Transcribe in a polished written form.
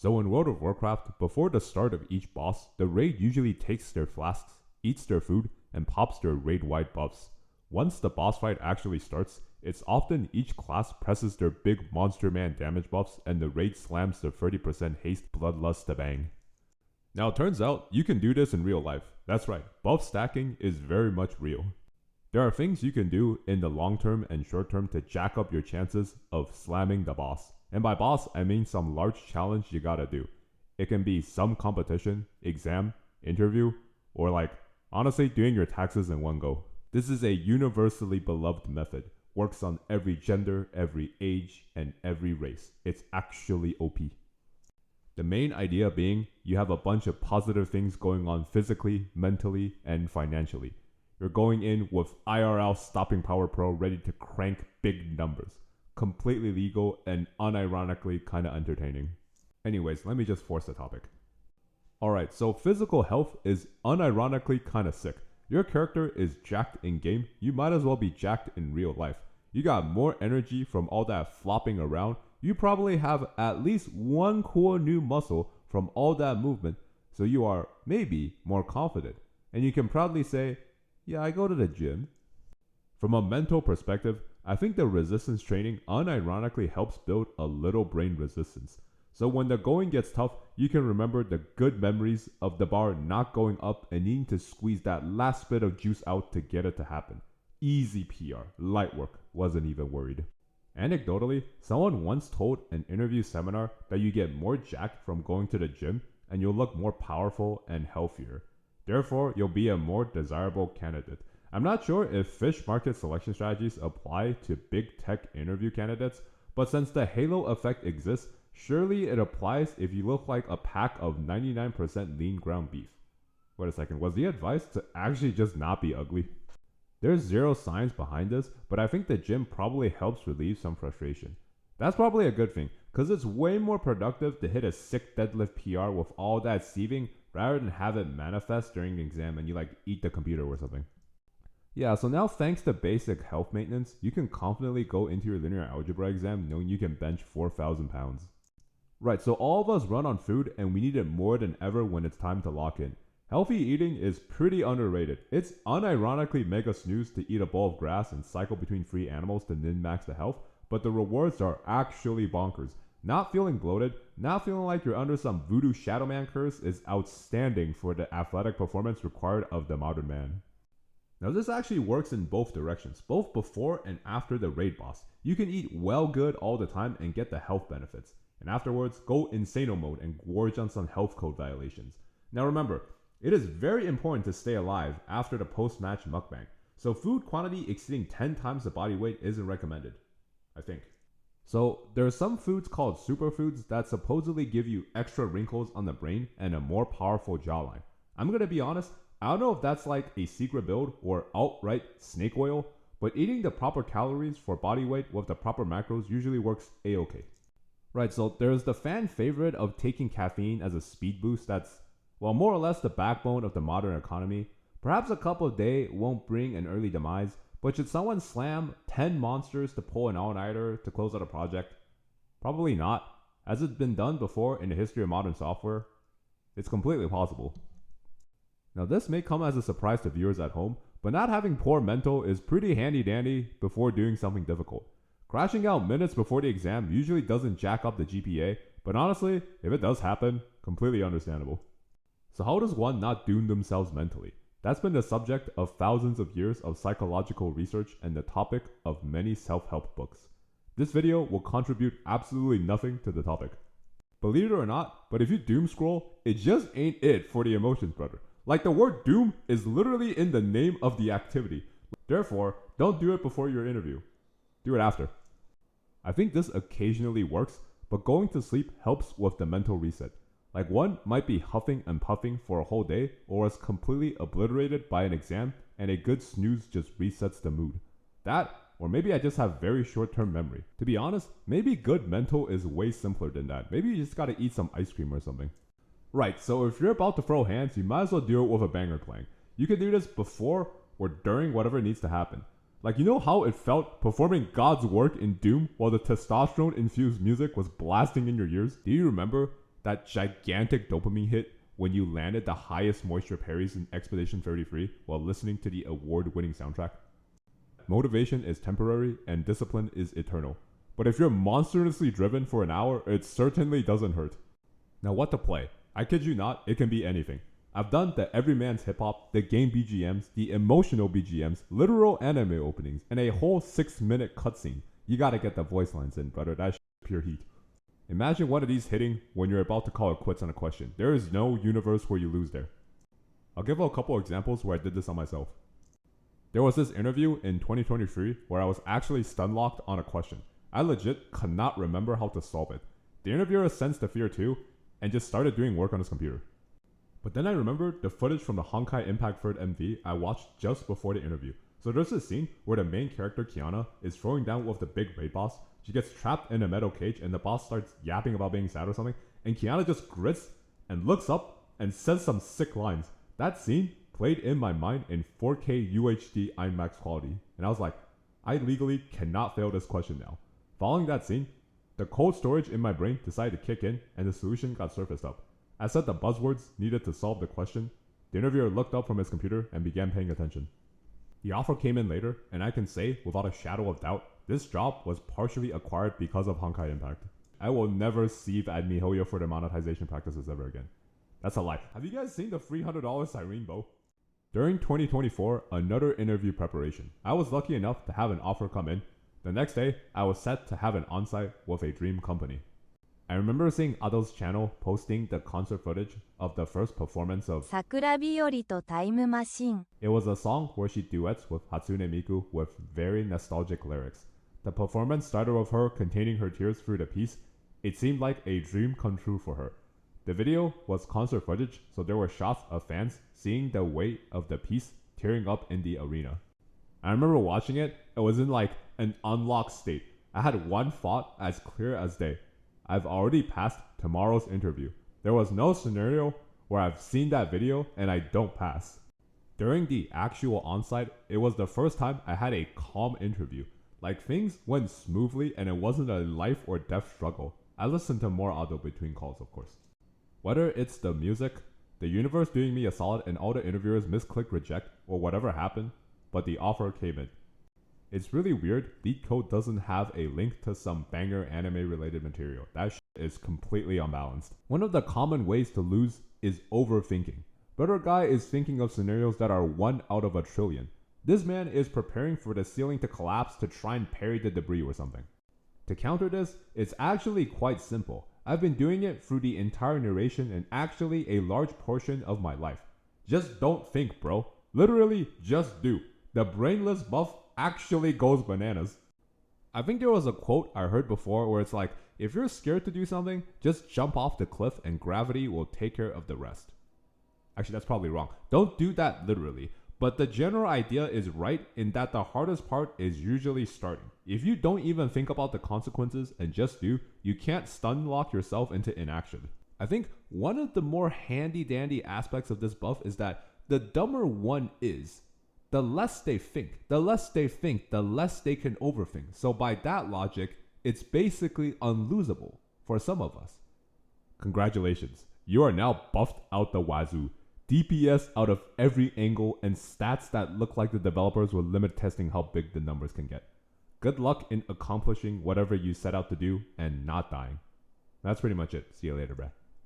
So in World of Warcraft, before the start of each boss, the raid usually takes their flasks, eats their food, and pops their raid-wide buffs. Once the boss fight actually starts, it's often each class presses their big monster man damage buffs and the raid slams their 30% haste bloodlust to bang. Now it turns out you can do this in real life. That's right, buff stacking is very much real. There are things you can do in the long term and short term to jack up your chances of slamming the boss. And by boss, I mean some large challenge you gotta do. It can be some competition, exam, interview, or honestly, doing your taxes in one go. This is a universally beloved method. Works on every gender, every age, and every race. It's actually OP. The main idea being you have a bunch of positive things going on physically, mentally, and financially. You're going in with IRL Stopping Power Pro ready to crank big numbers. Completely legal and unironically kinda entertaining. Anyways, let me just force the topic. Alright, so physical health is unironically kinda sick. Your character is jacked in game, you might as well be jacked in real life. You got more energy from all that flopping around. You probably have at least one cool new muscle from all that movement, so you are maybe more confident. And you can proudly say, yeah, I go to the gym. From a mental perspective, I think the resistance training unironically helps build a little brain resistance. So when the going gets tough, you can remember the good memories of the bar not going up and needing to squeeze that last bit of juice out to get it to happen. Easy PR, light work, wasn't even worried. Anecdotally, someone once told an interview seminar that you get more jacked from going to the gym and you'll look more powerful and healthier. Therefore, you'll be a more desirable candidate. I'm not sure if fish market selection strategies apply to big tech interview candidates, but since the halo effect exists, surely it applies if you look like a pack of 99% lean ground beef. Wait a second, was the advice to actually just not be ugly? There's zero science behind this, but I think the gym probably helps relieve some frustration. That's probably a good thing, cause it's way more productive to hit a sick deadlift PR with all that sieving rather than have it manifest during the exam and you eat the computer or something. Yeah, so now thanks to basic health maintenance, you can confidently go into your linear algebra exam knowing you can bench 4,000 pounds. Right, so all of us run on food and we need it more than ever when it's time to lock in. Healthy eating is pretty underrated. It's unironically mega snooze to eat a bowl of grass and cycle between free animals to min-max the health, but the rewards are actually bonkers. Not feeling bloated, not feeling like you're under some voodoo shadow man curse is outstanding for the athletic performance required of the modern man. Now this actually works in both directions, both before and after the raid boss. You can eat well good all the time and get the health benefits. And afterwards, go insano mode and gorge on some health code violations. Now remember, it is very important to stay alive after the post-match mukbang, so food quantity exceeding 10 times the body weight isn't recommended, I think. So there are some foods called superfoods that supposedly give you extra wrinkles on the brain and a more powerful jawline. I'm gonna be honest, I don't know if that's like a secret build or outright snake oil, but eating the proper calories for body weight with the proper macros usually works a-okay. Right, so there's the fan favorite of taking caffeine as a speed boost that's, well, more or less the backbone of the modern economy. Perhaps a cup a day won't bring an early demise, but should someone slam 10 monsters to pull an all-nighter to close out a project? Probably not. Has it been done before in the history of modern software? It's completely possible. Now this may come as a surprise to viewers at home, but not having poor mental is pretty handy-dandy before doing something difficult. Crashing out minutes before the exam usually doesn't jack up the GPA, but honestly, if it does happen, completely understandable. So how does one not doom themselves mentally? That's been the subject of thousands of years of psychological research and the topic of many self-help books. This video will contribute absolutely nothing to the topic. Believe it or not, but if you doom scroll, it just ain't it for the emotions, brother. Like the word doom is literally in the name of the activity. Therefore, don't do it before your interview. Do it after. I think this occasionally works, but going to sleep helps with the mental reset. Like one might be huffing and puffing for a whole day or is completely obliterated by an exam and a good snooze just resets the mood. That, or maybe I just have very short-term memory. To be honest, maybe good mental is way simpler than that. Maybe you just gotta eat some ice cream or something. Right, so if you're about to throw hands, you might as well do it with a banger playing. You can do this before or during whatever needs to happen. Like, you know how it felt performing God's work in Doom while the testosterone-infused music was blasting in your ears? Do you remember? That gigantic dopamine hit when you landed the highest moisture parries in Expedition 33 while listening to the award-winning soundtrack? Motivation is temporary and discipline is eternal. But if you're monstrously driven for an hour, it certainly doesn't hurt. Now what to play? I kid you not, it can be anything. I've done the everyman's hip-hop, the game BGMs, the emotional BGMs, literal anime openings, and a whole 6-minute cutscene. You gotta get the voice lines in, brother. That's pure heat. Imagine one of these hitting when you're about to call it quits on a question. There is no universe where you lose there. I'll give a couple examples where I did this on myself. There was this interview in 2023 where I was actually stun locked on a question. I legit could not remember how to solve it. The interviewer sensed the fear too and just started doing work on his computer. But then I remembered the footage from the Honkai Impact Third MV I watched just before the interview. So there's this scene where the main character Kiana is throwing down with the big raid boss. She gets trapped in a metal cage and the boss starts yapping about being sad or something. And Kiana just grits and looks up and says some sick lines. That scene played in my mind in 4K UHD IMAX quality. And I was like, I legally cannot fail this question now. Following that scene, the cold storage in my brain decided to kick in and the solution got surfaced up. I said the buzzwords needed to solve the question. The interviewer looked up from his computer and began paying attention. The offer came in later, and I can say without a shadow of doubt, this job was partially acquired because of Honkai Impact. I will never sieve at MiHoYo for their monetization practices ever again. That's a lie. Have you guys seen the $300 Siren bow? During 2024, another interview preparation. I was lucky enough to have an offer come in. The next day, I was set to have an on-site with a dream company. I remember seeing Ado's channel posting the concert footage of the first performance of Sakura Biyori to Time Machine. It was a song where she duets with Hatsune Miku with very nostalgic lyrics. The performance started with her containing her tears through the piece. It seemed like a dream come true for her. The video was concert footage, so there were shots of fans seeing the weight of the piece tearing up in the arena. I remember watching it, it was in like an unlocked state. I had one thought as clear as day. I've already passed tomorrow's interview. There was no scenario where I've seen that video and I don't pass. During the actual onsite, it was the first time I had a calm interview. Like things went smoothly and it wasn't a life or death struggle. I listened to more audio between calls, of course. Whether it's the music, the universe doing me a solid and all the interviewers misclick reject or whatever happened, but the offer came in. It's really weird, LeetCode doesn't have a link to some banger anime related material. That shit is completely unbalanced. One of the common ways to lose is overthinking. Better guy is thinking of scenarios that are 1 out of a trillion. This man is preparing for the ceiling to collapse to try and parry the debris or something. To counter this, it's actually quite simple. I've been doing it through the entire narration and actually a large portion of my life. Just don't think, bro. Literally, just do. The brainless buff actually goes bananas. I think there was a quote I heard before where it's like, if you're scared to do something, just jump off the cliff and gravity will take care of the rest. Actually, that's probably wrong. Don't do that literally. But the general idea is right in that the hardest part is usually starting. If you don't even think about the consequences and just do, you can't stun lock yourself into inaction. I think one of the more handy dandy aspects of this buff is that the dumber one is, the less they think, the less they can overthink. So by that logic, it's basically unlosable for some of us. Congratulations, you are now buffed out the wazoo. DPS out of every angle and stats that look like the developers will limit testing how big the numbers can get. Good luck in accomplishing whatever you set out to do and not dying. That's pretty much it. See you later, bruh.